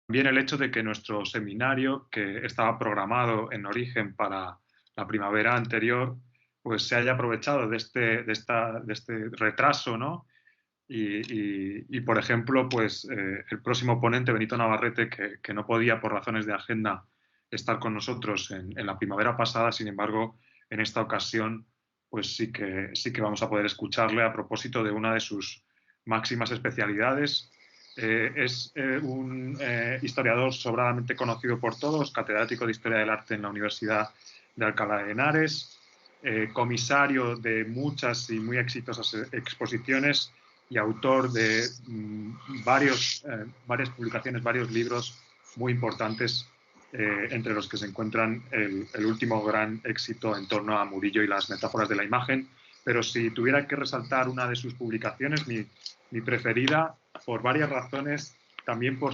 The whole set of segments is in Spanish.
También el hecho de que nuestro seminario, que estaba programado en origen para la primavera anterior, pues se haya aprovechado de este retraso, ¿no? Por ejemplo, pues el próximo ponente, Benito Navarrete, que no podía por razones de agenda estar con nosotros en la primavera pasada, sin embargo, en esta ocasión, pues sí que vamos a poder escucharle a propósito de una de sus máximas especialidades. Es un historiador sobradamente conocido por todos, catedrático de Historia del Arte en la Universidad de Alcalá de Henares, comisario de muchas y muy exitosas exposiciones y autor de varias publicaciones, varios libros muy importantes, entre los que se encuentran el último gran éxito en torno a Murillo y las metáforas de la imagen. Pero si tuviera que resaltar una de sus publicaciones, mi preferida, por varias razones, también por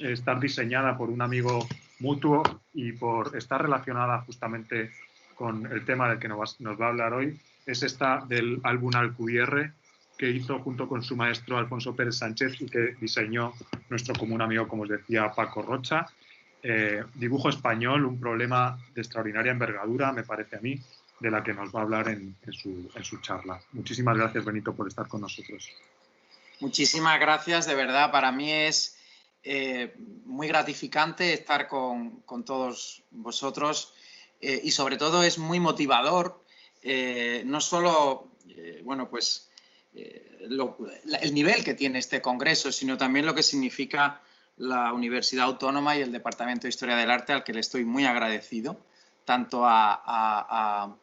estar diseñada por un amigo mutuo y por estar relacionada justamente con el tema del que nos va a hablar hoy, es esta del álbum Alcubierre, que hizo junto con su maestro Alfonso Pérez Sánchez y que diseñó nuestro común amigo, como os decía, Paco Rocha. Dibujo español, un problema de extraordinaria envergadura, me parece a mí, de la que nos va a hablar en su charla. Muchísimas gracias, Benito, por estar con nosotros. Muchísimas gracias, de verdad, para mí es muy gratificante estar con todos vosotros y sobre todo es muy motivador, no solo, bueno, pues el nivel que tiene este congreso, sino también lo que significa la Universidad Autónoma y el Departamento de Historia del Arte, al que le estoy muy agradecido, tanto a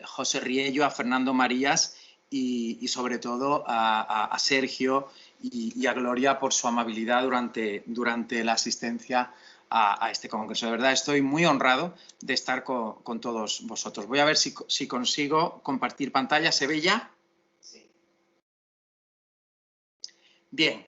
José Riello, a Fernando Marías y sobre todo a Sergio y a Gloria por su amabilidad durante la asistencia a este congreso. De verdad, estoy muy honrado de estar con todos vosotros. Voy a ver si consigo compartir pantalla. ¿Se ve ya? Sí. Bien,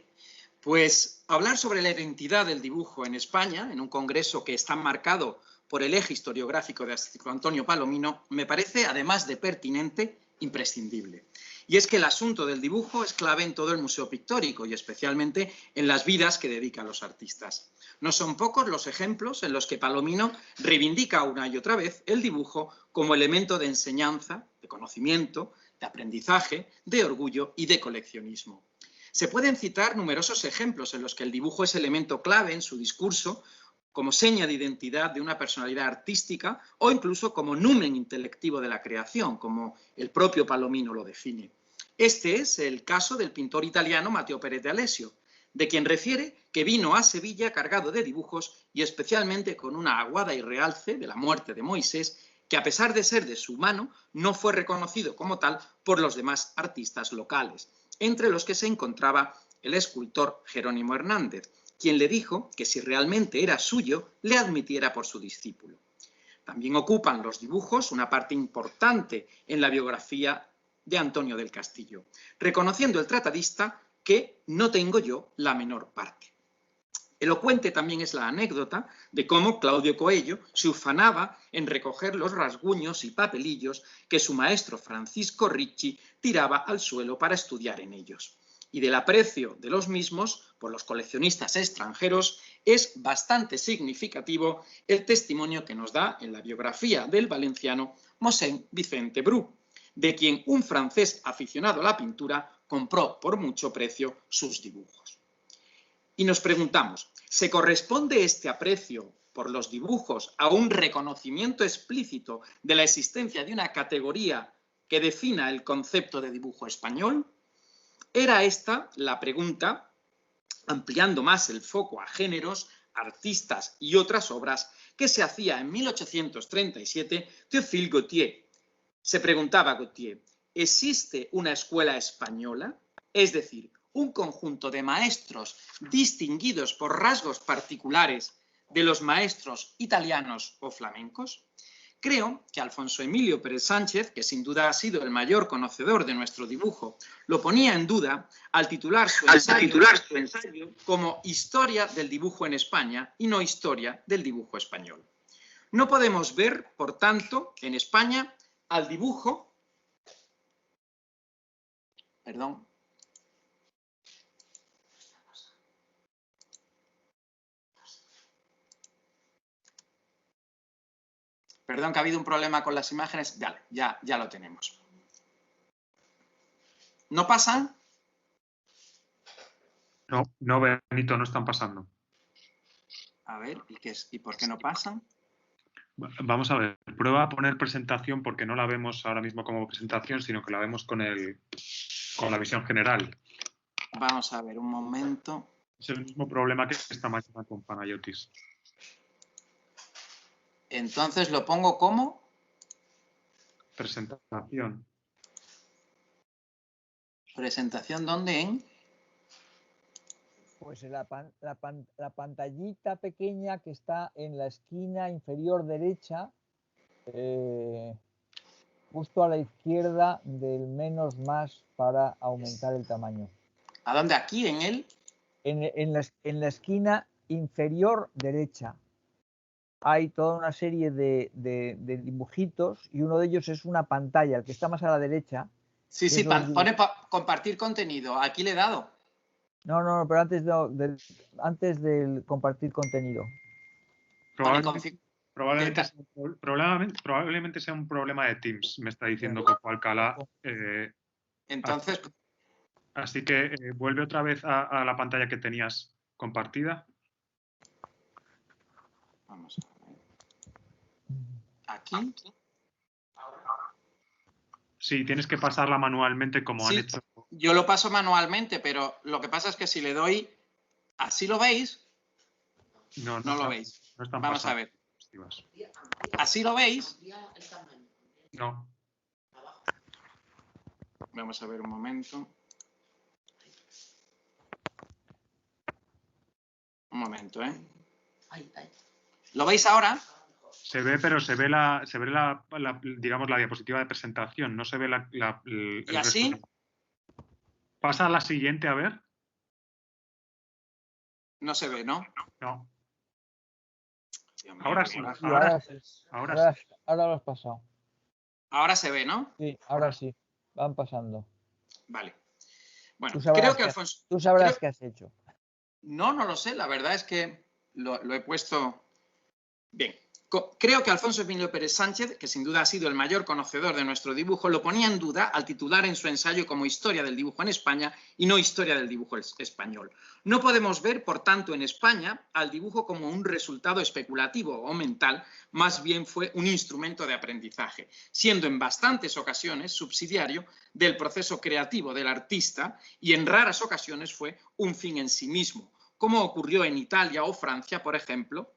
pues hablar sobre la identidad del dibujo en España, en un congreso que está marcado por el eje historiográfico de Antonio Palomino, me parece, además de pertinente, imprescindible. Y es que el asunto del dibujo es clave en todo el museo pictórico y especialmente en las vidas que dedican los artistas. No son pocos los ejemplos en los que Palomino reivindica una y otra vez el dibujo como elemento de enseñanza, de conocimiento, de aprendizaje, de orgullo y de coleccionismo. Se pueden citar numerosos ejemplos en los que el dibujo es elemento clave en su discurso, como seña de identidad de una personalidad artística o incluso como numen intelectivo de la creación, como el propio Palomino lo define. Este es el caso del pintor italiano Matteo Pérez de Alessio, de quien refiere que vino a Sevilla cargado de dibujos y especialmente con una aguada y realce de la muerte de Moisés, que a pesar de ser de su mano, no fue reconocido como tal por los demás artistas locales, entre los que se encontraba el escultor Jerónimo Hernández, quien le dijo que si realmente era suyo, le admitiera por su discípulo. También ocupan los dibujos una parte importante en la biografía de Antonio del Castillo, reconociendo el tratadista que no tengo yo la menor parte. Elocuente también es la anécdota de cómo Claudio Coello se ufanaba en recoger los rasguños y papelillos que su maestro Francisco Ricci tiraba al suelo para estudiar en ellos. Y del aprecio de los mismos por los coleccionistas extranjeros es bastante significativo el testimonio que nos da en la biografía del valenciano Mosén Vicente Bru, de quien un francés aficionado a la pintura compró por mucho precio sus dibujos. Y nos preguntamos, ¿se corresponde este aprecio por los dibujos a un reconocimiento explícito de la existencia de una categoría que defina el concepto de dibujo español? Era esta la pregunta, ampliando más el foco a géneros, artistas y otras obras, que se hacía en 1837 Théophile Gautier. Se preguntaba Gautier, ¿existe una escuela española? Es decir, un conjunto de maestros distinguidos por rasgos particulares de los maestros italianos o flamencos. Creo que Alfonso Emilio Pérez Sánchez, que sin duda ha sido el mayor conocedor de nuestro dibujo, lo ponía en duda al titular su ensayo como Historia del dibujo en España y no Historia del dibujo español. No podemos ver, por tanto, en España al dibujo, perdón, Perdón que ha habido un problema con las imágenes. Vale, ya lo tenemos. ¿No pasan? No, Benito, no están pasando. A ver, ¿y por qué no pasan? Vamos a ver, prueba a poner presentación porque no la vemos ahora mismo como presentación, sino que la vemos con la visión general. Vamos a ver, un momento. Es el mismo problema que esta máquina con Panayotis. Entonces lo pongo como Presentación. presentación, ¿dónde? Pues la pantallita pequeña que está en la esquina inferior derecha, justo a la izquierda del menos más para aumentar el tamaño. ¿A dónde? ¿Aquí? ¿En él? En la esquina inferior derecha hay toda una serie de dibujitos y uno de ellos es una pantalla, el que está más a la derecha. Sí, pone compartir contenido. Aquí le he dado. No, pero antes del compartir contenido. Probablemente sea un problema de Teams, me está diciendo Coco Alcalá. Entonces... Así que vuelve otra vez a la pantalla que tenías compartida. Vamos a ver. Aquí. Sí, tienes que pasarla manualmente como han hecho. Yo lo paso manualmente, pero lo que pasa es que si le doy... ¿Así lo veis? No lo veis. No están Vamos a ver. ¿Así lo veis? No. Vamos a ver un momento. Un momento, ¿Lo veis ahora? Se ve, pero se ve digamos, la diapositiva de presentación, no se ve ¿Y así? Pasa a la siguiente, a ver. No se ve, ¿no? No. Ahora sí. Ahora lo has pasado. Ahora se ve, ¿no? Sí, ahora sí. Van pasando. Vale. Bueno, creo que Alfonso... Tú sabrás qué has hecho. No lo sé. La verdad es que lo he puesto... Bien. Creo que Alfonso Emilio Pérez Sánchez, que sin duda ha sido el mayor conocedor de nuestro dibujo, lo ponía en duda al titular en su ensayo como Historia del dibujo en España y no Historia del dibujo español. No podemos ver, por tanto, en España al dibujo como un resultado especulativo o mental, más bien fue un instrumento de aprendizaje, siendo en bastantes ocasiones subsidiario del proceso creativo del artista y en raras ocasiones fue un fin en sí mismo, como ocurrió en Italia o Francia, por ejemplo.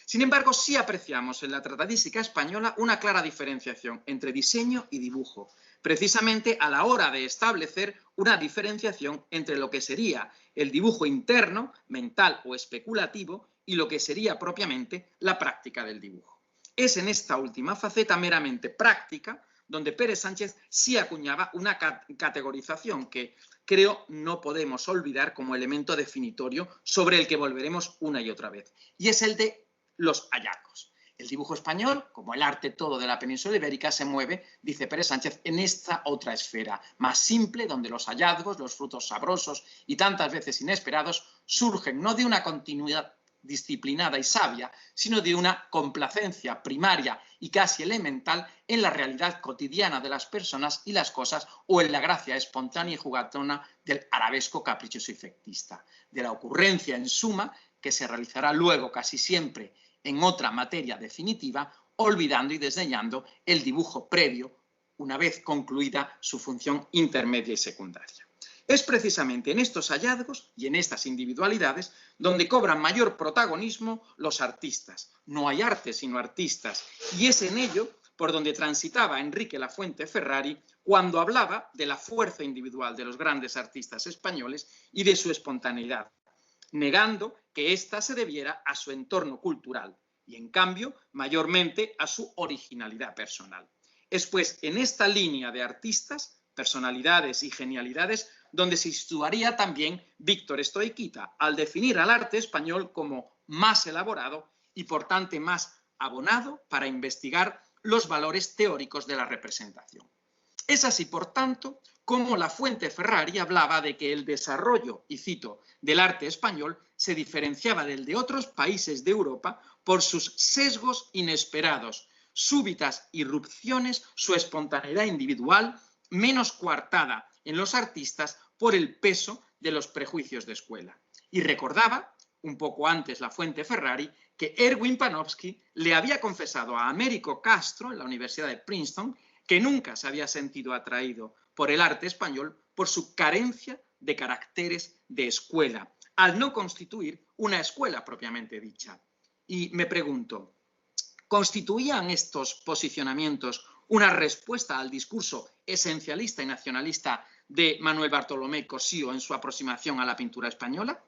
Sin embargo, sí apreciamos en la tratadística española una clara diferenciación entre diseño y dibujo, precisamente a la hora de establecer una diferenciación entre lo que sería el dibujo interno, mental o especulativo, y lo que sería propiamente la práctica del dibujo. Es en esta última faceta meramente práctica donde Pérez Sánchez sí acuñaba una categorización que creo no podemos olvidar como elemento definitorio sobre el que volveremos una y otra vez, y es el de los hallazgos. El dibujo español, como el arte todo de la península ibérica, se mueve, dice Pérez Sánchez, en esta otra esfera, más simple, donde los hallazgos, los frutos sabrosos y tantas veces inesperados surgen no de una continuidad disciplinada y sabia, sino de una complacencia primaria y casi elemental en la realidad cotidiana de las personas y las cosas, o en la gracia espontánea y juguetona del arabesco caprichoso y efectista, de la ocurrencia en suma que se realizará luego casi siempre en otra materia definitiva, olvidando y desdeñando el dibujo previo, una vez concluida su función intermedia y secundaria. Es precisamente en estos hallazgos y en estas individualidades donde cobran mayor protagonismo los artistas. No hay arte sino artistas, y es en ello por donde transitaba Enrique Lafuente Ferrari cuando hablaba de la fuerza individual de los grandes artistas españoles y de su espontaneidad, negando que ésta se debiera a su entorno cultural y, en cambio, mayormente a su originalidad personal. Es pues en esta línea de artistas, personalidades y genialidades donde se situaría también Víctor Estoiquita al definir al arte español como más elaborado y, por tanto, más abonado para investigar los valores teóricos de la representación. Es así, por tanto, como Lafuente Ferrari hablaba de que el desarrollo, y cito, del arte español se diferenciaba del de otros países de Europa por sus sesgos inesperados, súbitas irrupciones, su espontaneidad individual, menos coartada en los artistas por el peso de los prejuicios de escuela. Y recordaba, un poco antes la fuente Ferrari, que Erwin Panofsky le había confesado a Américo Castro en la Universidad de Princeton que nunca se había sentido atraído por el arte español por su carencia de caracteres de escuela, al no constituir una escuela propiamente dicha. Y me pregunto, ¿constituían estos posicionamientos una respuesta al discurso esencialista y nacionalista de Manuel Bartolomé Cosío en su aproximación a la pintura española?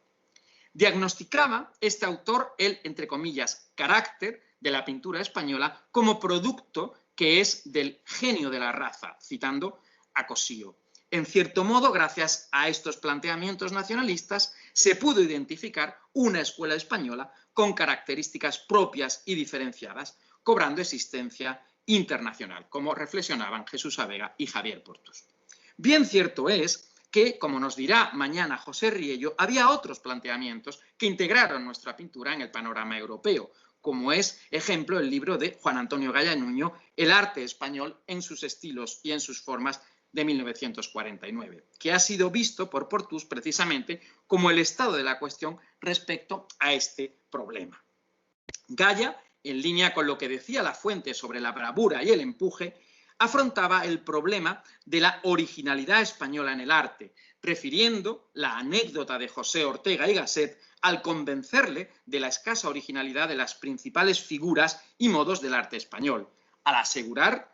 Diagnosticaba este autor el, entre comillas, carácter de la pintura española como producto que es del genio de la raza, citando a Cosío. En cierto modo, gracias a estos planteamientos nacionalistas, se pudo identificar una escuela española con características propias y diferenciadas, cobrando existencia internacional, como reflexionaban Jesús Abega y Javier Portus. Bien cierto es que, como nos dirá mañana José Riello, había otros planteamientos que integraron nuestra pintura en el panorama europeo, como es, ejemplo, el libro de Juan Antonio Gaya Nuño, El arte español en sus estilos y en sus formas, de 1949, que ha sido visto por Portus precisamente como el estado de la cuestión respecto a este problema. Gaya, en línea con lo que decía la fuente sobre la bravura y el empuje, afrontaba el problema de la originalidad española en el arte, refiriendo la anécdota de José Ortega y Gasset al convencerle de la escasa originalidad de las principales figuras y modos del arte español, al asegurar,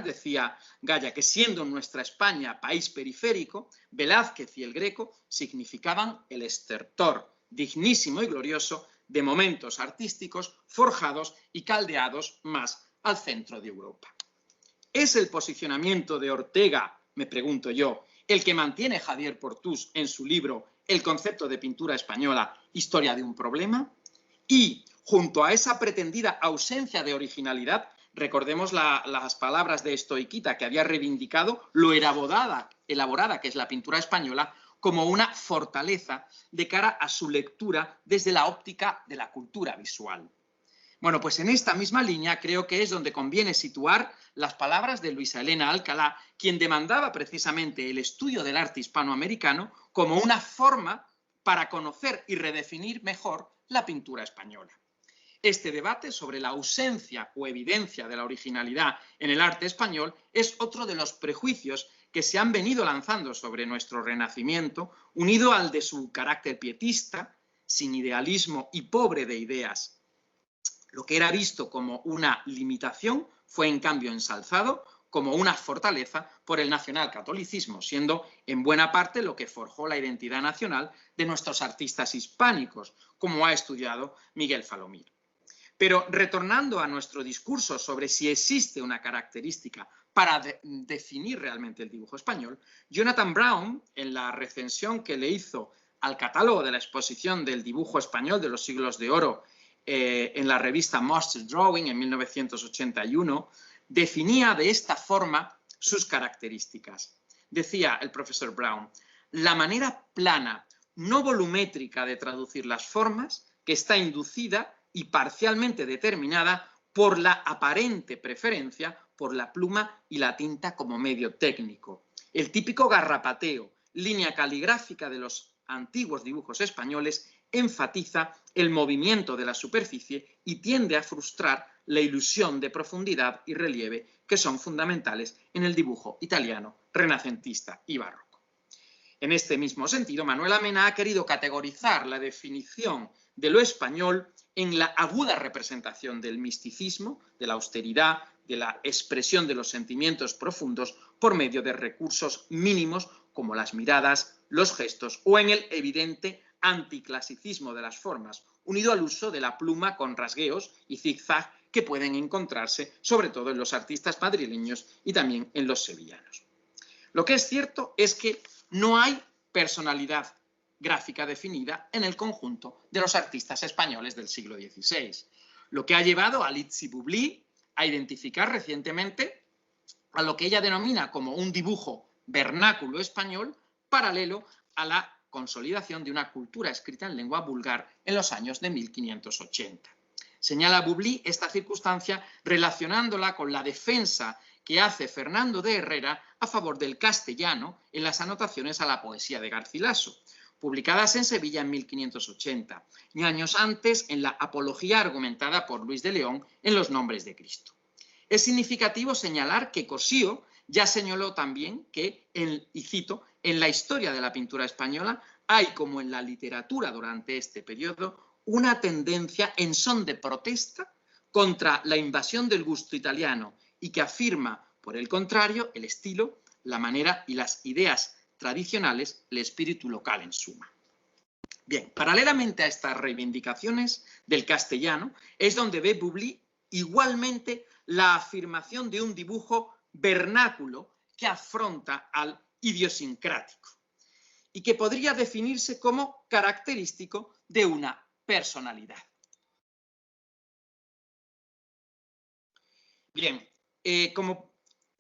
decía Gaya, que siendo nuestra España país periférico, Velázquez y el Greco significaban el estertor dignísimo y glorioso de momentos artísticos forjados y caldeados más al centro de Europa. ¿Es el posicionamiento de Ortega, me pregunto yo, el que mantiene Javier Portus en su libro El concepto de pintura española, historia de un problema? Y, junto a esa pretendida ausencia de originalidad, recordemos las palabras de Stoiquita, que había reivindicado lo elaborada que es la pintura española como una fortaleza de cara a su lectura desde la óptica de la cultura visual. Bueno, pues en esta misma línea creo que es donde conviene situar las palabras de Luisa Elena Alcalá, quien demandaba precisamente el estudio del arte hispanoamericano como una forma para conocer y redefinir mejor la pintura española. Este debate sobre la ausencia o evidencia de la originalidad en el arte español es otro de los prejuicios que se han venido lanzando sobre nuestro Renacimiento, unido al de su carácter pietista, sin idealismo y pobre de ideas. Lo que era visto como una limitación fue en cambio ensalzado como una fortaleza por el nacionalcatolicismo, siendo en buena parte lo que forjó la identidad nacional de nuestros artistas hispánicos, como ha estudiado Miguel Falomir. Pero retornando a nuestro discurso sobre si existe una característica para definir realmente el dibujo español, Jonathan Brown, en la recensión que le hizo al catálogo de la exposición del dibujo español de los siglos de oro en la revista Master Drawing en 1981, definía de esta forma sus características. Decía el profesor Brown, la manera plana, no volumétrica de traducir las formas, que está inducida y parcialmente determinada por la aparente preferencia por la pluma y la tinta como medio técnico. El típico garrapateo, línea caligráfica de los antiguos dibujos españoles, enfatiza el movimiento de la superficie y tiende a frustrar la ilusión de profundidad y relieve que son fundamentales en el dibujo italiano, renacentista y barroco. En este mismo sentido, Manuel Amena ha querido categorizar la definición de lo español en la aguda representación del misticismo, de la austeridad, de la expresión de los sentimientos profundos por medio de recursos mínimos como las miradas, los gestos o en el evidente anticlasicismo de las formas, unido al uso de la pluma con rasgueos y zigzag que pueden encontrarse sobre todo en los artistas madrileños y también en los sevillanos. Lo que es cierto es que no hay personalidad gráfica definida en el conjunto de los artistas españoles del siglo XVI, lo que ha llevado a Lizzie Boublil a identificar recientemente a lo que ella denomina como un dibujo vernáculo español paralelo a la consolidación de una cultura escrita en lengua vulgar en los años de 1580. Señala Bubly esta circunstancia relacionándola con la defensa que hace Fernando de Herrera a favor del castellano en las anotaciones a la poesía de Garcilaso, publicadas en Sevilla en 1580, y años antes en la apología argumentada por Luis de León en los Nombres de Cristo. Es significativo señalar que Cossío ya señaló también que, y cito, en la historia de la pintura española hay, como en la literatura durante este periodo, una tendencia en son de protesta contra la invasión del gusto italiano y que afirma, por el contrario, el estilo, la manera y las ideas tradicionales, el espíritu local en suma. Bien, paralelamente a estas reivindicaciones del castellano, es donde ve Bubly igualmente la afirmación de un dibujo vernáculo que afronta al idiosincrático y que podría definirse como característico de una personalidad. Bien, como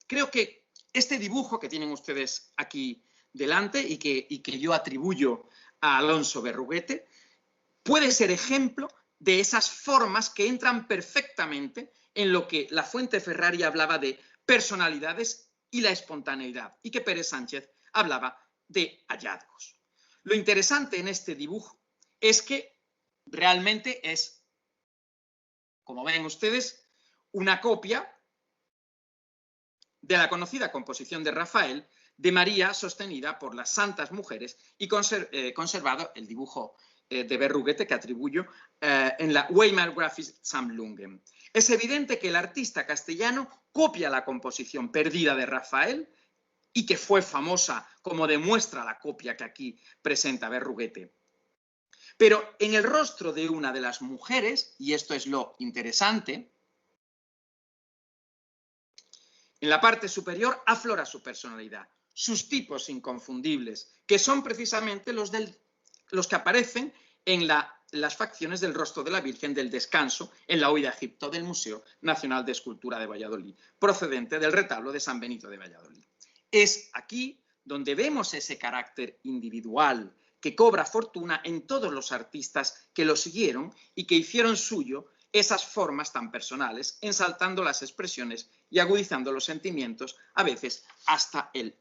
creo que este dibujo que tienen ustedes aquí delante y que yo atribuyo a Alonso Berruguete, puede ser ejemplo de esas formas que entran perfectamente en lo que la Fuente Ferrari hablaba de personalidades y la espontaneidad, y que Pérez Sánchez hablaba de hallazgos. Lo interesante en este dibujo es que realmente es, como ven ustedes, una copia de la conocida composición de Rafael de María sostenida por las santas mujeres y conservado el dibujo de Berruguete que atribuyo en la Weimar Graphic Sammlungen. Es evidente que el artista castellano copia la composición perdida de Rafael y que fue famosa, como demuestra la copia que aquí presenta Berruguete. Pero en el rostro de una de las mujeres, y esto es lo interesante, en la parte superior aflora su personalidad, sus tipos inconfundibles, que son precisamente los que aparecen en las facciones del rostro de la Virgen del Descanso en la Huida a Egipto del Museo Nacional de Escultura de Valladolid, procedente del retablo de San Benito de Valladolid. Es aquí donde vemos ese carácter individual que cobra fortuna en todos los artistas que lo siguieron y que hicieron suyo esas formas tan personales, ensaltando las expresiones y agudizando los sentimientos, a veces hasta el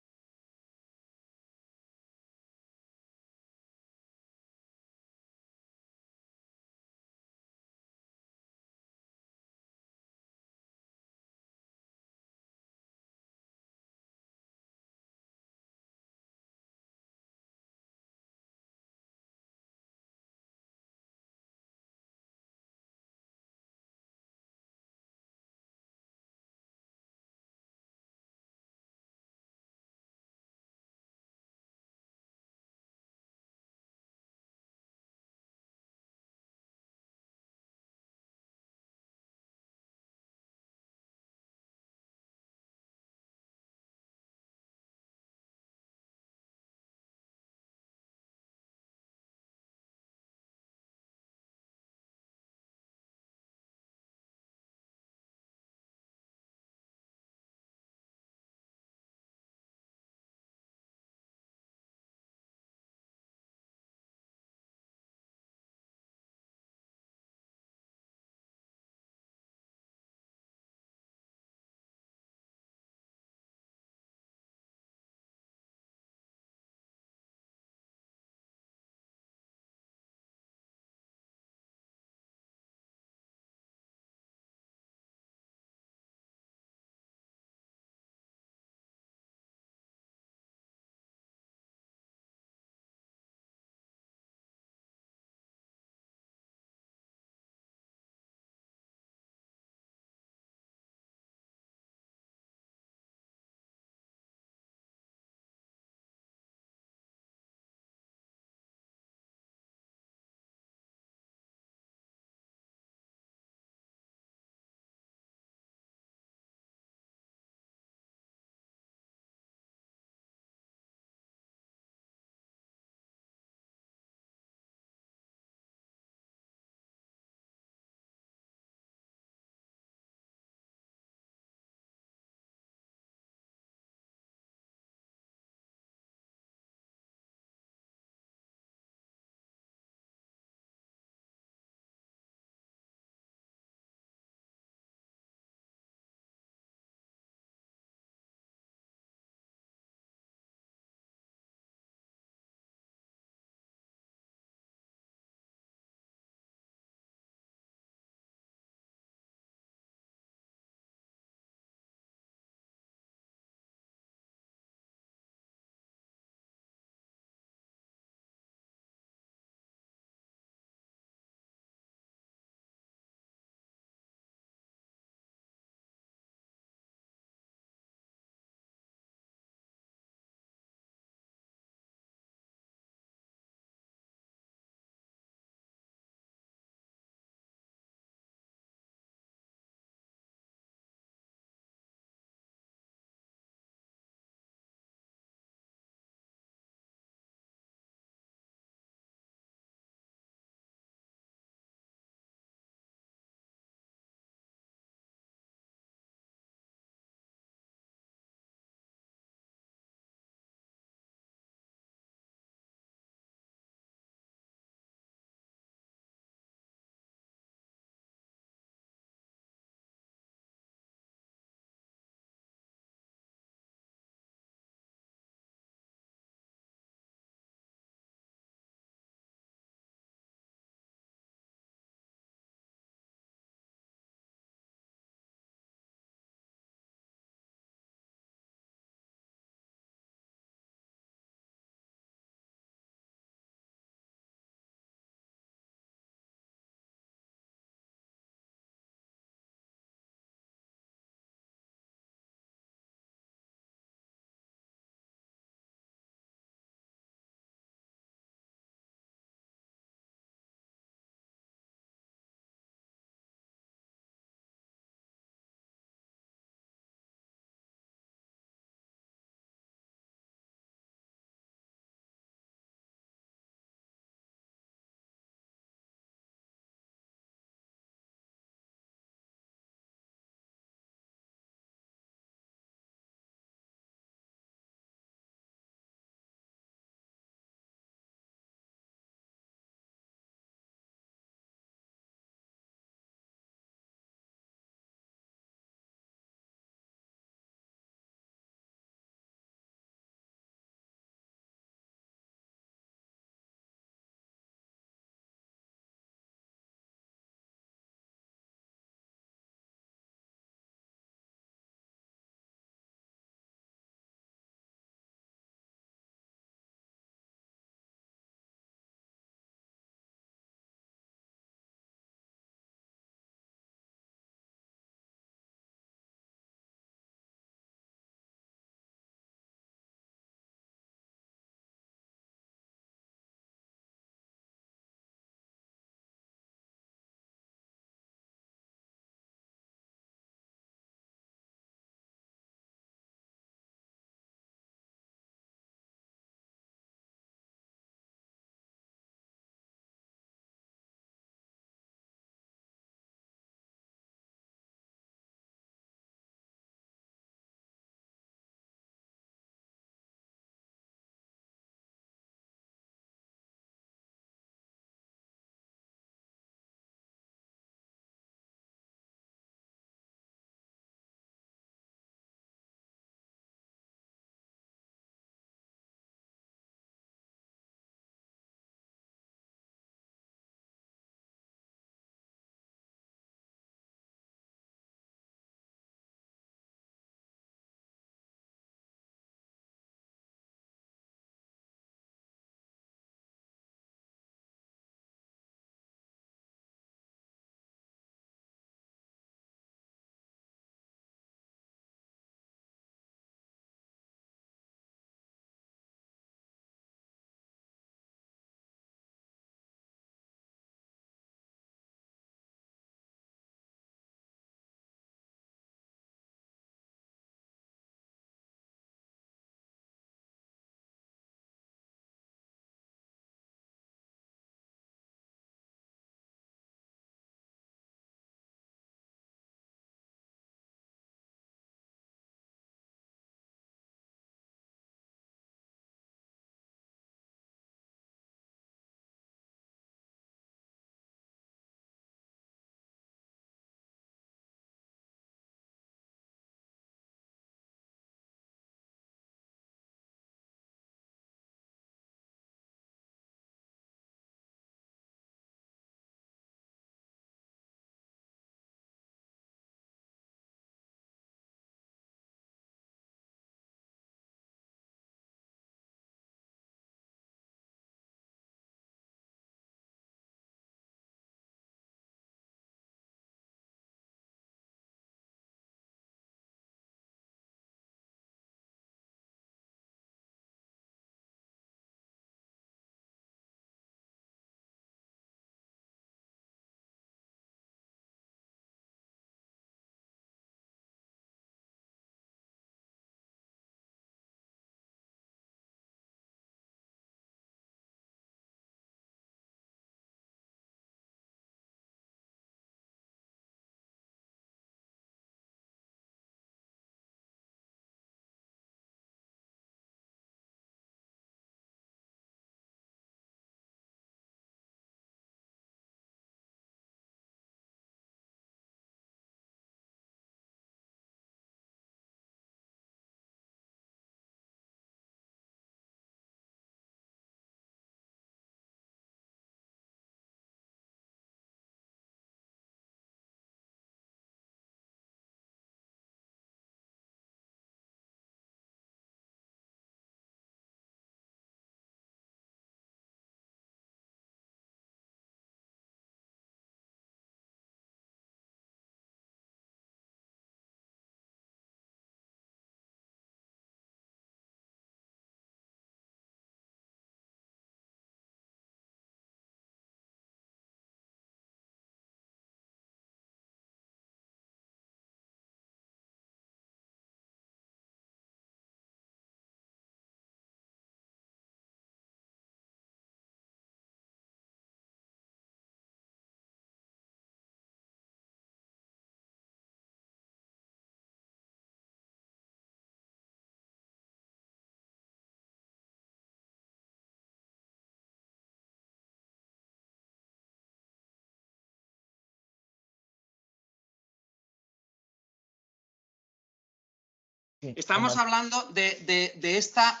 Estamos hablando de esta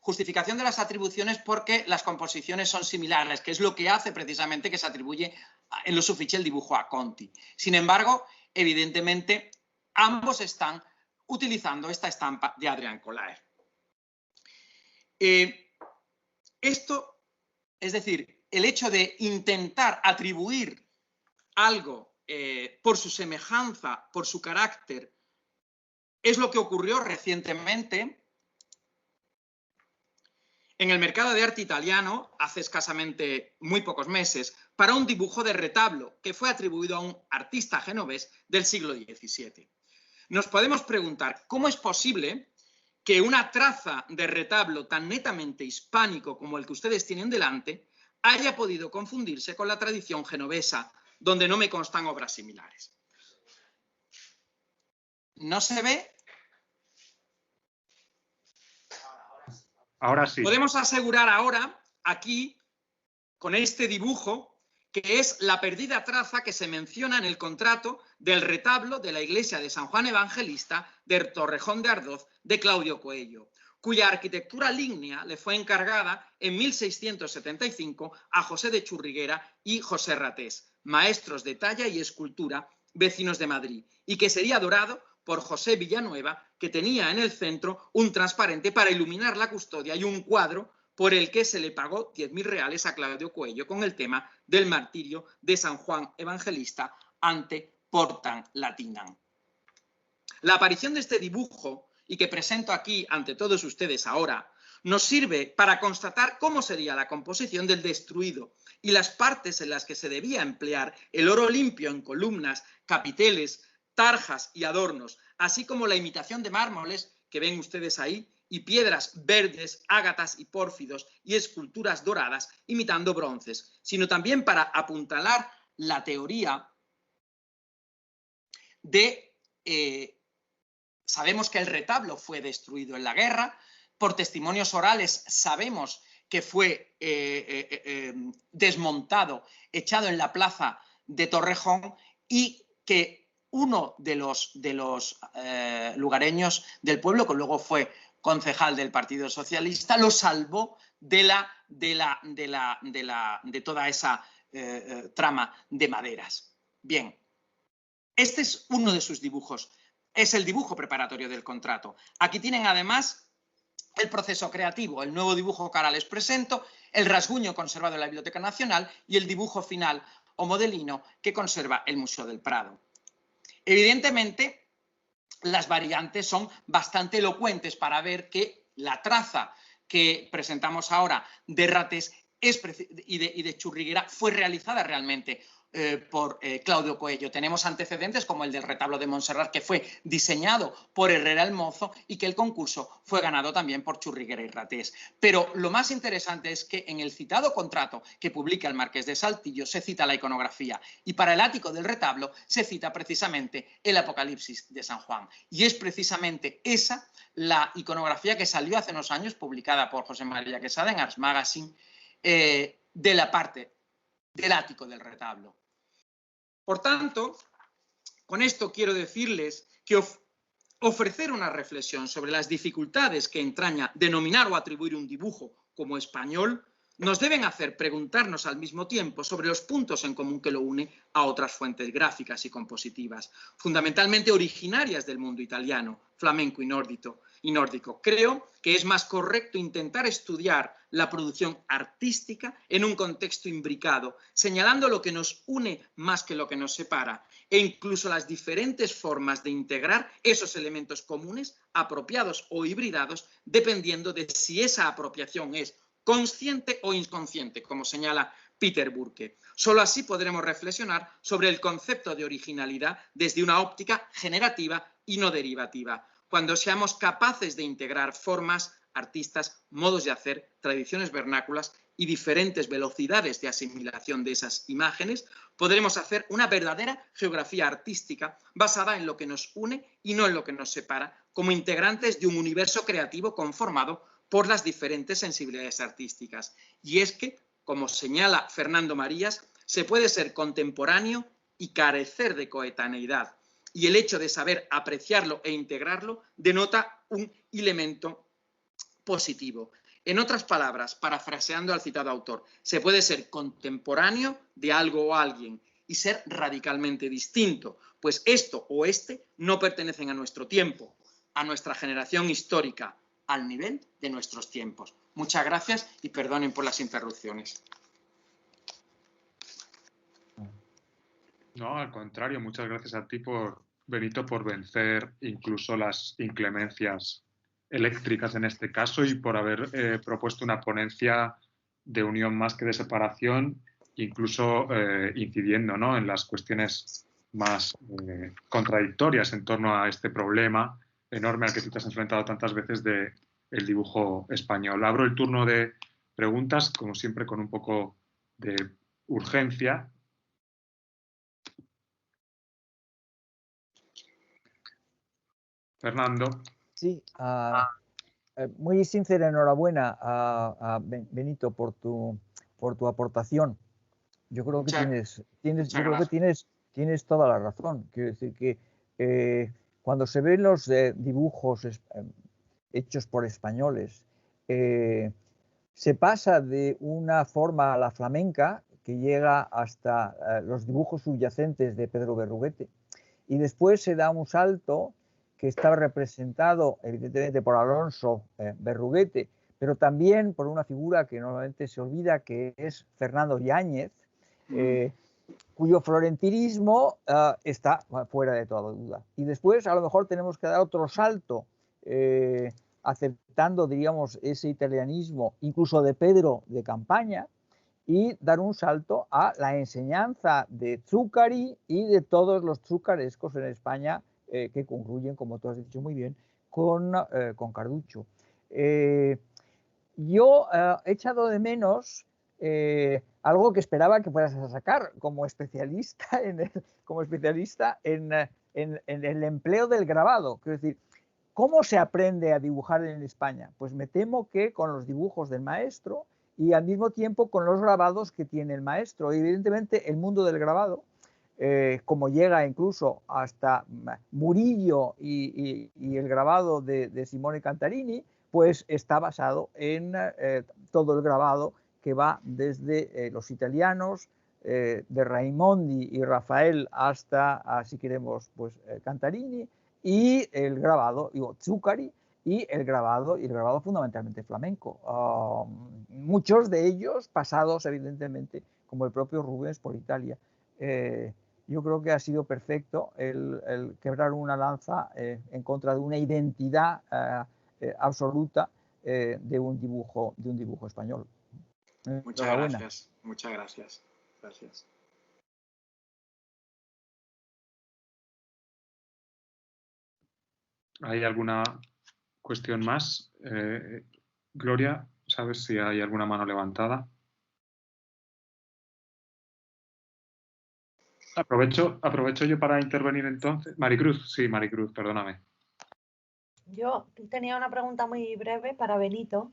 justificación de las atribuciones porque las composiciones son similares, que es lo que hace precisamente que se atribuye en los Uffizi el dibujo a Conti. Sin embargo, evidentemente, ambos están utilizando esta estampa de Adrian Collaert. Esto, es decir, el hecho de intentar atribuir algo por su semejanza, por su carácter, es lo que ocurrió recientemente en el mercado de arte italiano, hace escasamente muy pocos meses, para un dibujo de retablo que fue atribuido a un artista genovés del siglo XVII. Nos podemos preguntar, ¿cómo es posible que una traza de retablo tan netamente hispánico como el que ustedes tienen delante haya podido confundirse con la tradición genovesa, donde no me constan obras similares? ¿No se ve? Ahora sí. Podemos asegurar ahora, aquí, con este dibujo, que es la perdida traza que se menciona en el contrato del retablo de la iglesia de San Juan Evangelista de Torrejón de Ardoz de Claudio Coello, cuya arquitectura lígnea le fue encargada en 1675 a José de Churriguera y José Ratés, maestros de talla y escultura vecinos de Madrid, y que sería dorado por José Villanueva, que tenía en el centro un transparente para iluminar la custodia y un cuadro por el que se le pagó 10.000 reales a Claudio Coello con el tema del martirio de San Juan Evangelista ante Portam Latinam. La aparición de este dibujo, y que presento aquí ante todos ustedes ahora, nos sirve para constatar cómo sería la composición del destruido y las partes en las que se debía emplear el oro limpio en columnas, capiteles, tarjas y adornos, así como la imitación de mármoles que ven ustedes ahí, y piedras verdes, ágatas y pórfidos, y esculturas doradas imitando bronces, sino también para apuntalar la teoría de... sabemos que el retablo fue destruido en la guerra, por testimonios orales sabemos que fue desmontado, echado en la plaza de Torrejón, y que uno de los lugareños del pueblo, que luego fue concejal del Partido Socialista, lo salvó de toda esa trama de maderas. Bien, este es uno de sus dibujos, es el dibujo preparatorio del contrato. Aquí tienen además el proceso creativo, el nuevo dibujo que ahora les presento, el rasguño conservado en la Biblioteca Nacional y el dibujo final o modelino que conserva el Museo del Prado. Evidentemente, las variantes son bastante elocuentes para ver que la traza que presentamos ahora de Ratés y de Churriguera fue realizada realmente por Claudio Coello. Tenemos antecedentes como el del retablo de Montserrat, que fue diseñado por Herrera el Mozo y que el concurso fue ganado también por Churriguera y Ratés. Pero lo más interesante es que en el citado contrato que publica el Marqués de Saltillo se cita la iconografía, y para el ático del retablo se cita precisamente el Apocalipsis de San Juan. Y es precisamente esa la iconografía que salió hace unos años, publicada por José María Quesada en Ars Magazine, de la parte del ático del retablo. Por tanto, con esto quiero decirles que ofrecer una reflexión sobre las dificultades que entraña denominar o atribuir un dibujo como español nos deben hacer preguntarnos al mismo tiempo sobre los puntos en común que lo une a otras fuentes gráficas y compositivas, fundamentalmente originarias del mundo italiano, flamenco y nórdico. Creo que es más correcto intentar estudiar la producción artística en un contexto imbricado, señalando lo que nos une más que lo que nos separa, e incluso las diferentes formas de integrar esos elementos comunes, apropiados o hibridados, dependiendo de si esa apropiación es consciente o inconsciente, como señala Peter Burke. Solo así podremos reflexionar sobre el concepto de originalidad desde una óptica generativa y no derivativa, cuando seamos capaces de integrar formas, artistas, modos de hacer, tradiciones vernáculas y diferentes velocidades de asimilación de esas imágenes, podremos hacer una verdadera geografía artística basada en lo que nos une y no en lo que nos separa, como integrantes de un universo creativo conformado por las diferentes sensibilidades artísticas. Y es que, como señala Fernando Marías, se puede ser contemporáneo y carecer de coetaneidad. y el hecho de saber apreciarlo e integrarlo denota un elemento positivo. En otras palabras, parafraseando al citado autor, se puede ser contemporáneo de algo o alguien y ser radicalmente distinto, pues esto o este no pertenecen a nuestro tiempo, a nuestra generación histórica, al nivel de nuestros tiempos. Muchas gracias y perdonen por las interrupciones. No, al contrario, muchas gracias a ti, Benito, por vencer incluso las inclemencias eléctricas en este caso y por haber propuesto una ponencia de unión más que de separación, incluso incidiendo, ¿no?, en las cuestiones más contradictorias en torno a este problema enorme al que tú te has enfrentado tantas veces del dibujo español. Abro el turno de preguntas, como siempre, con un poco de urgencia. Fernando. Sí, muy sincera enhorabuena a Benito por tu aportación. Yo creo que tienes toda la razón. Quiero decir que cuando se ven los dibujos hechos por españoles, se pasa de una forma a la flamenca que llega hasta los dibujos subyacentes de Pedro Berruguete, y después se da un salto que está representado evidentemente por Alonso Berruguete, pero también por una figura que normalmente se olvida, que es Fernando Yáñez, cuyo florentinismo está fuera de toda duda. Y después a lo mejor tenemos que dar otro salto, aceptando, diríamos, ese italianismo incluso de Pedro de Campaña, y dar un salto a la enseñanza de Zuccari y de todos los zuccarescos en España, que concluyen, como tú has dicho muy bien, con Carduccio. Yo he echado de menos algo que esperaba que fueras a sacar como especialista en el empleo del grabado. Quiero decir, ¿cómo se aprende a dibujar en España? Pues me temo que con los dibujos del maestro y al mismo tiempo con los grabados que tiene el maestro. Evidentemente el mundo del grabado, como llega incluso hasta Murillo y el grabado de Simone Cantarini, pues está basado en todo el grabado que va desde los italianos, de Raimondi y Rafael hasta, si queremos, pues Cantarini, y el grabado, digo, Zuccari, y el grabado fundamentalmente flamenco. Muchos de ellos pasados, evidentemente, como el propio Rubens, por Italia. Yo creo que ha sido perfecto el quebrar una lanza en contra de una identidad absoluta de un dibujo español. Muchas gracias. Muchas gracias. Gracias. ¿Hay alguna cuestión más? Gloria, ¿sabes si hay alguna mano levantada? Aprovecho yo para intervenir entonces. Maricruz, sí, Maricruz, perdóname. Yo tenía una pregunta muy breve para Benito.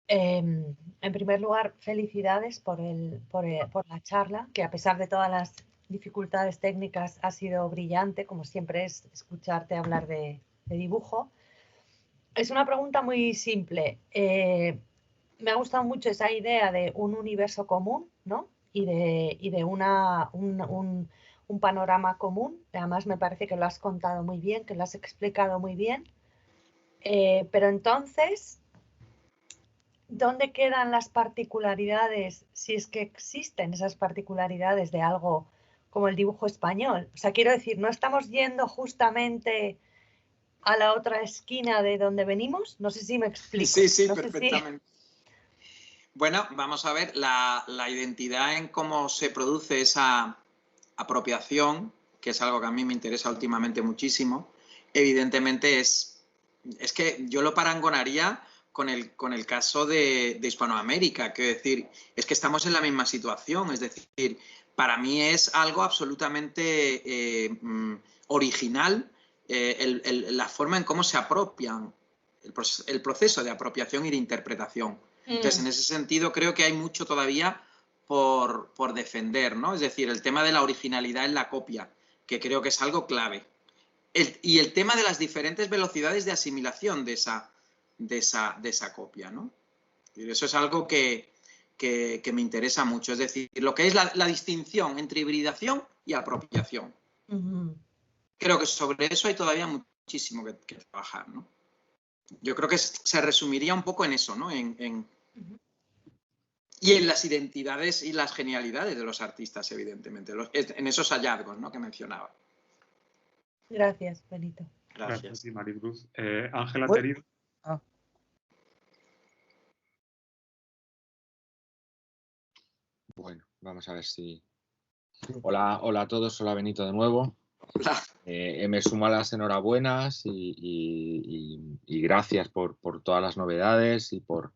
En primer lugar, felicidades por la charla, que a pesar de todas las dificultades técnicas ha sido brillante, como siempre es escucharte hablar de dibujo. Es una pregunta muy simple. Me ha gustado mucho esa idea de un universo común, ¿no? Y de un panorama común. Además, me parece que lo has contado muy bien, que lo has explicado muy bien. Pero entonces, ¿dónde quedan las particularidades, si es que existen esas particularidades de algo como el dibujo español? O sea, quiero decir, ¿no estamos yendo justamente a la otra esquina de donde venimos? No sé si me explico. Sí, no perfectamente. Bueno, vamos a ver la identidad en cómo se produce esa apropiación, que es algo que a mí me interesa últimamente muchísimo. Evidentemente es que yo lo parangonaría con el caso de Hispanoamérica. Quiero decir, es que estamos en la misma situación. Es decir, para mí es algo absolutamente original la forma en cómo se apropian, el proceso de apropiación y de interpretación. Entonces, en ese sentido, creo que hay mucho todavía por defender, ¿no? Es decir, el tema de la originalidad en la copia. que creo que es algo clave. Y el tema de las diferentes velocidades de asimilación de esa copia, ¿no? Y eso es algo que me interesa mucho, es decir, lo que es la distinción entre hibridación y apropiación. Creo que sobre eso hay todavía muchísimo que trabajar, ¿no? Yo creo que se resumiría un poco en eso, ¿no? Y en las identidades y las genialidades de los artistas, evidentemente, en esos hallazgos, ¿no?, que mencionaba. Gracias, Benito. Gracias, Maribruth. Ángela Uy. Terido. Bueno, vamos a ver si... Hola a todos, hola Benito de nuevo. Hola. Me sumo a las enhorabuenas y gracias por todas las novedades y por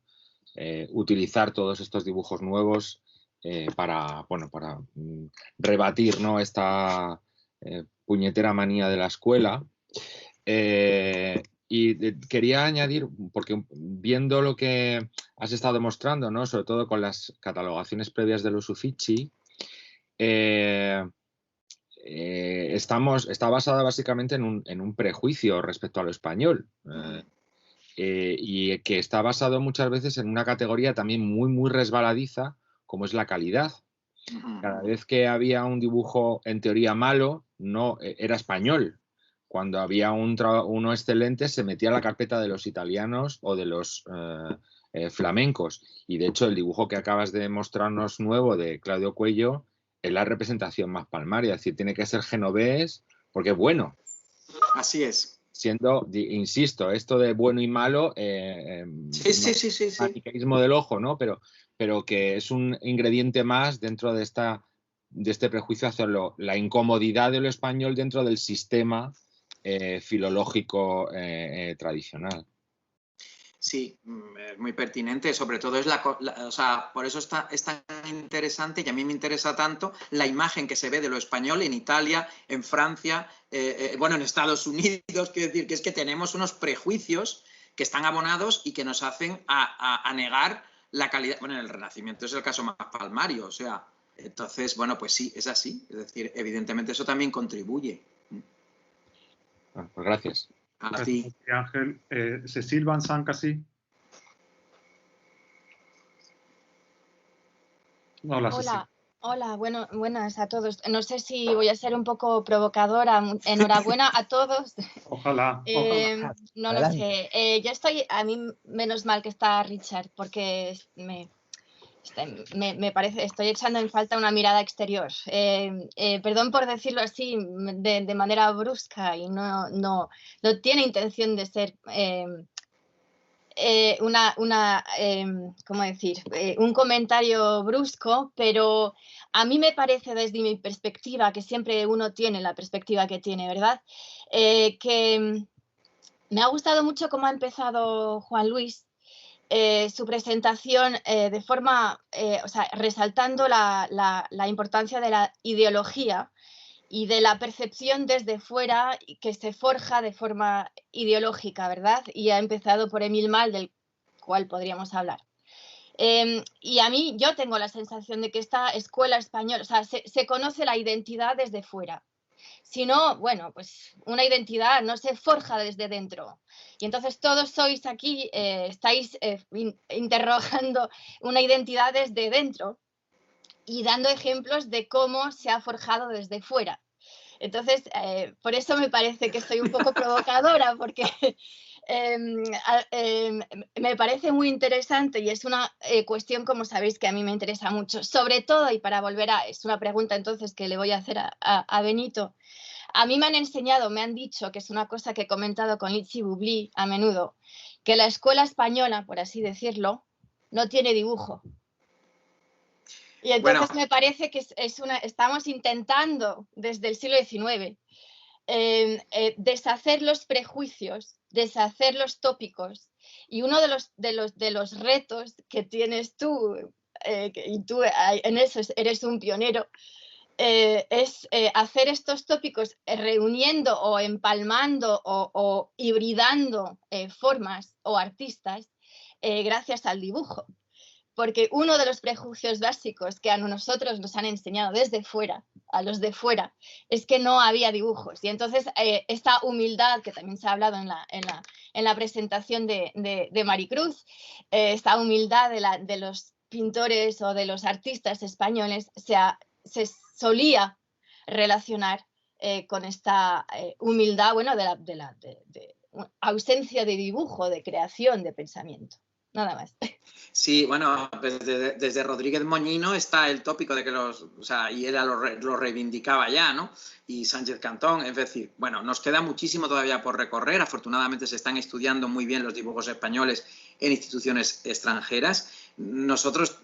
utilizar todos estos dibujos nuevos para rebatir, ¿no?, esta puñetera manía de la escuela. Y quería añadir, porque viendo lo que has estado mostrando, ¿no?, sobre todo con las catalogaciones previas de los Uffizi, está basada básicamente en un prejuicio respecto a lo español y que está basado muchas veces en una categoría también muy resbaladiza, como es la calidad. Cada vez que había un dibujo en teoría malo, no era español. Cuando había uno excelente, se metía a la carpeta de los italianos o de los flamencos. Y de hecho, el dibujo que acabas de mostrarnos nuevo de Claudio Cuello es la representación más palmaria. Es decir, tiene que ser genovés porque es bueno. Así es. Siendo, insisto, esto de bueno y malo, sí. maniqueísmo del ojo, ¿no? Pero que es un ingrediente más dentro de este prejuicio hacia la incomodidad de lo español dentro del sistema filológico tradicional. Sí, es muy pertinente, sobre todo es o sea, por eso es tan interesante, y a mí me interesa tanto la imagen que se ve de lo español en Italia, en Francia, bueno, en Estados Unidos. Quiero decir que es que tenemos unos prejuicios que están abonados y que nos hacen a negar la calidad. Bueno, en el Renacimiento es el caso más palmario, o sea, entonces, bueno, pues sí, es así. Es decir, evidentemente eso también contribuye. Pues gracias. A ti. Ángel. Cecil Van Sant, casi. Hola, buenas a todos. No sé si voy a ser un poco provocadora. Enhorabuena a todos. Ojalá. No lo sé. Yo a mí menos mal que está Richard, porque me parece, estoy echando en falta una mirada exterior. Perdón por decirlo así de manera brusca, y no tiene intención de ser ¿cómo decir? Un comentario brusco, pero a mí me parece, desde mi perspectiva, que siempre uno tiene la perspectiva que tiene, ¿verdad? Que me ha gustado mucho cómo ha empezado Juan Luis su presentación de forma, o sea, resaltando la importancia de la ideología y de la percepción desde fuera que se forja de forma ideológica, ¿verdad? Y ha empezado por Émile Mal, del cual podríamos hablar. Y a mí, yo tengo la sensación de que esta escuela española, o sea, se conoce la identidad desde fuera. Si no, bueno, pues una identidad no se forja desde dentro. Y entonces todos sois aquí, estáis interrogando una identidad desde dentro y dando ejemplos de cómo se ha forjado desde fuera. Entonces, por eso me parece que estoy un poco provocadora, porque me parece muy interesante y es una cuestión, como sabéis, que a mí me interesa mucho. Sobre todo, y para volver es una pregunta entonces que le voy a hacer a Benito. A mí me han enseñado, me han dicho, que es una cosa que he comentado con Litsi Bubli a menudo, que la escuela española, por así decirlo, no tiene dibujo. Y entonces me parece que estamos intentando desde el siglo XIX deshacer los prejuicios, deshacer los tópicos. Y uno de los retos que tienes tú, y tú en eso eres un pionero, es hacer estos tópicos reuniendo o empalmando o hibridando formas o artistas gracias al dibujo. porque uno de los prejuicios básicos que a nosotros nos han enseñado desde fuera, a los de fuera, es que no había dibujos. Y entonces esta humildad, que también se ha hablado en la presentación de Maricruz, esta humildad de los pintores o de los artistas españoles se solía relacionar con esta humildad, bueno, de ausencia de dibujo, de creación, de pensamiento. Nada más. Sí, bueno, pues desde Rodríguez Moñino está el tópico de que y él lo reivindicaba ya, ¿no? Y Sánchez Cantón, es decir, bueno, nos queda muchísimo todavía por recorrer. Afortunadamente se están estudiando muy bien los dibujos españoles en instituciones extranjeras. Nosotros,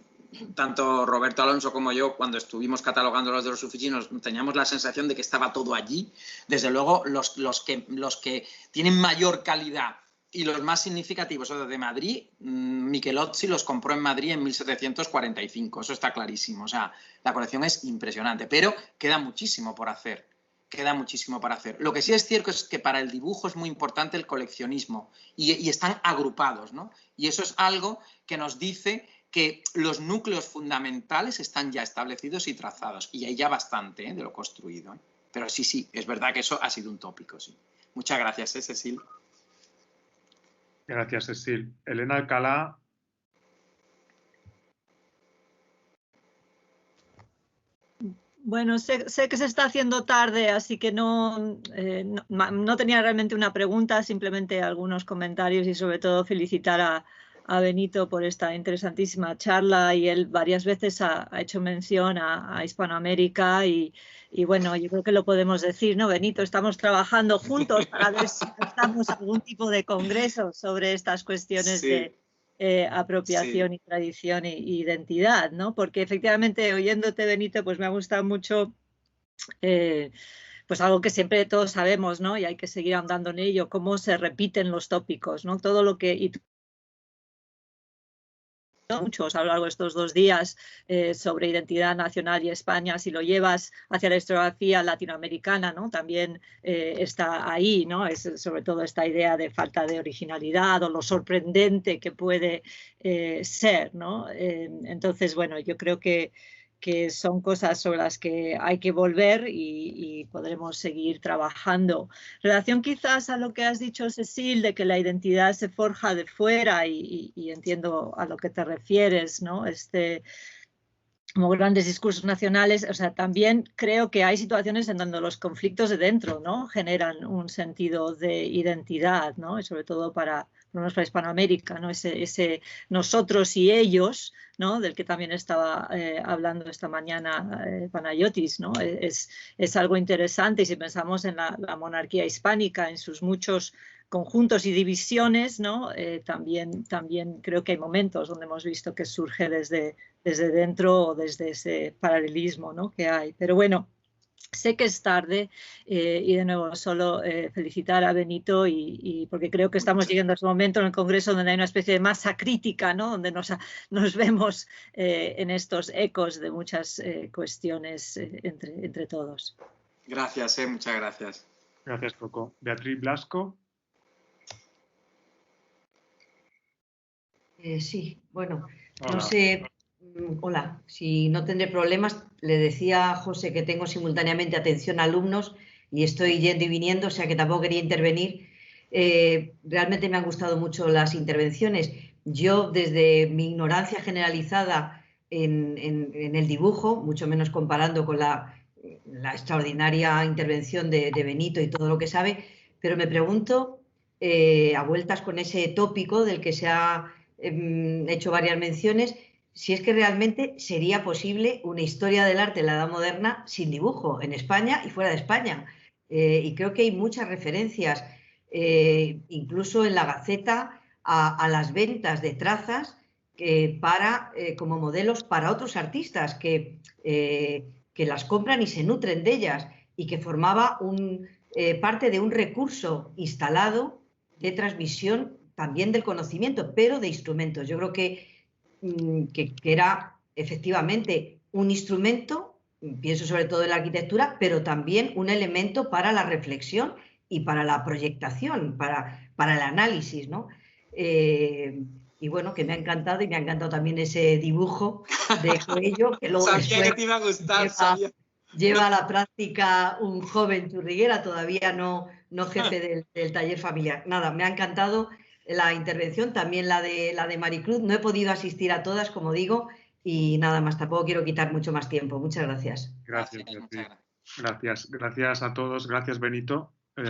tanto Roberto Alonso como yo, cuando estuvimos catalogando los de los Uffizi, teníamos la sensación de que estaba todo allí. Desde luego, los que tienen mayor calidad y los más significativos de Madrid, Michelozzi los compró en Madrid en 1745, eso está clarísimo. O sea, la colección es impresionante, pero queda muchísimo por hacer. Queda muchísimo para hacer. Lo que sí es cierto es que para el dibujo es muy importante el coleccionismo y están agrupados, ¿no? Y eso es algo que nos dice que los núcleos fundamentales están ya establecidos y trazados, y hay ya bastante de lo construido. Pero sí, es verdad que eso ha sido un tópico, sí. Muchas gracias, Cecil. Gracias, Cecil. Elena Alcalá. Bueno, sé que se está haciendo tarde, así que no tenía realmente una pregunta, simplemente algunos comentarios y sobre todo felicitar a Benito por esta interesantísima charla, y él varias veces ha hecho mención a Hispanoamérica y bueno, yo creo que lo podemos decir, ¿no, Benito? Estamos trabajando juntos para ver si estamos algún tipo de congreso sobre estas cuestiones de apropiación y tradición e identidad, ¿no? Porque efectivamente, oyéndote, Benito, pues me ha gustado mucho pues algo que siempre todos sabemos, ¿no? Y hay que seguir andando en ello, cómo se repiten los tópicos, ¿no? Todo lo que... muchos a lo largo de estos 2 días sobre identidad nacional y España, si lo llevas hacia la historiografía latinoamericana, ¿no? También está ahí, ¿no? Es sobre todo esta idea de falta de originalidad o lo sorprendente que puede ser, ¿no? Entonces, bueno, yo creo que son cosas sobre las que hay que volver y podremos seguir trabajando. En relación quizás a lo que has dicho, Cecil, de que la identidad se forja de fuera y entiendo a lo que te refieres, ¿no? Como grandes discursos nacionales, o sea, también creo que hay situaciones en donde los conflictos de dentro, ¿no? Generan un sentido de identidad, ¿no? Y sobre todo para Hispanoamérica, ¿no? Ese nosotros y ellos, ¿no? Del que también estaba hablando esta mañana Panayotis, ¿no? Es algo interesante, y si pensamos en la monarquía hispánica, en sus muchos conjuntos y divisiones, ¿no? También creo que hay momentos donde hemos visto que surge desde dentro o desde ese paralelismo, ¿no? Que hay. Pero bueno, sé que es tarde y de nuevo solo felicitar a Benito y porque creo que estamos llegando a ese momento en el Congreso donde hay una especie de masa crítica, ¿no? Donde nos vemos en estos ecos de muchas cuestiones entre todos. Gracias, muchas gracias. Gracias, Coco. Beatriz Blasco. Sí, bueno, hola. No sé, hola, si no tendré problemas, le decía a José que tengo simultáneamente atención a alumnos y estoy yendo y viniendo, o sea que tampoco quería intervenir. Realmente me han gustado mucho las intervenciones. Yo, desde mi ignorancia generalizada en el dibujo, mucho menos comparando con la extraordinaria intervención de Benito y todo lo que sabe, pero me pregunto, a vueltas con ese tópico del que se ha hecho varias menciones, si es que realmente sería posible una historia del arte en la Edad Moderna sin dibujo, en España y fuera de España. Y creo que hay muchas referencias, incluso en la Gaceta, a las ventas de trazas como modelos para otros artistas que las compran y se nutren de ellas, y que formaba parte de un recurso instalado de transmisión también del conocimiento, pero de instrumentos. Yo creo que era efectivamente un instrumento, pienso sobre todo en la arquitectura, pero también un elemento para la reflexión y para la proyectación, para el análisis, ¿no? y bueno, que me ha encantado y me ha encantado también ese dibujo de Coello, que luego sabía que te iba a gustar, lleva a la práctica un joven churriguera, todavía no jefe del taller familiar. Nada, me ha encantado la intervención, también la de Maricruz. No he podido asistir a todas, como digo, y nada más, tampoco quiero quitar mucho más tiempo. Muchas gracias. Gracias a todos. Gracias, Benito.